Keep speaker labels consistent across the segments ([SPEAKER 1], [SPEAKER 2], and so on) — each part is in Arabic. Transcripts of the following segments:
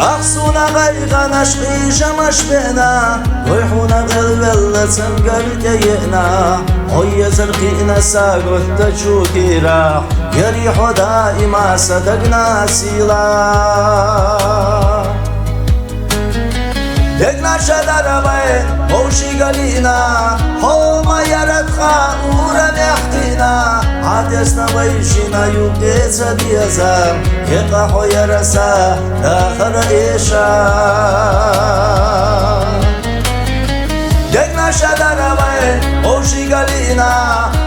[SPEAKER 1] أخصونا غيغا نشقي جمش بئنا رويحونا غلبل تنقل كيئنا هيا زرقينا ساقوث تجوكي راح يريح دائما صدقنا سيلا دقنا شدر بين موشي قلينا هو ما يرد خاورا نحكينا عدسنا ويشينا يوكيز بيزام يقحو يرسا آخر إيشا دقنا شدر بين موشي قلينا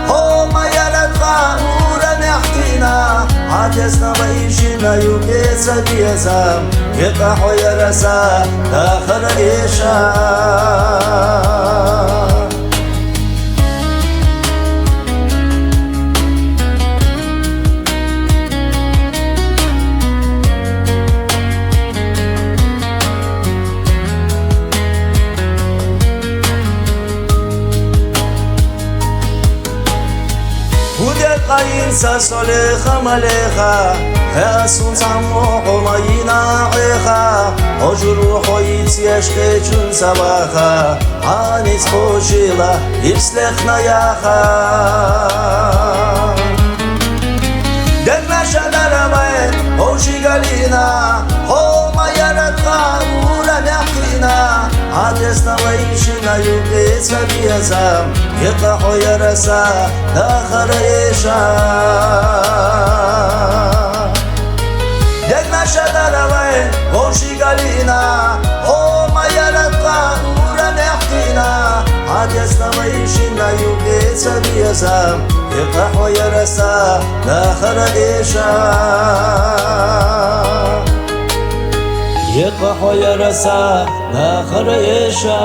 [SPEAKER 1] هو ما يرد خاورا نحكينا عدسنا ويشينا يوكيز بيزام يقحو يرسا آخر إيشا قاين ساسوليخا مليخا هاسون ساموحو ماينا عيخا وجروحو يتيشكي جون سباخا عانيس خوشيلا يبسلخنا ياخا دقنا شدر بين هوشي قلينا هو ما يرد خاورا نحكينا عدسنا ويشنا يوكيس بيزام يقحو يرسا آخر إيشا دقنا شدر بين هوشي قلينا هو ما يرد خاورا نحكينا عدسنا ويشنا يوكيس بيزام يقحو يرسا آخر إيشا يقحو يرسا آخر إيشا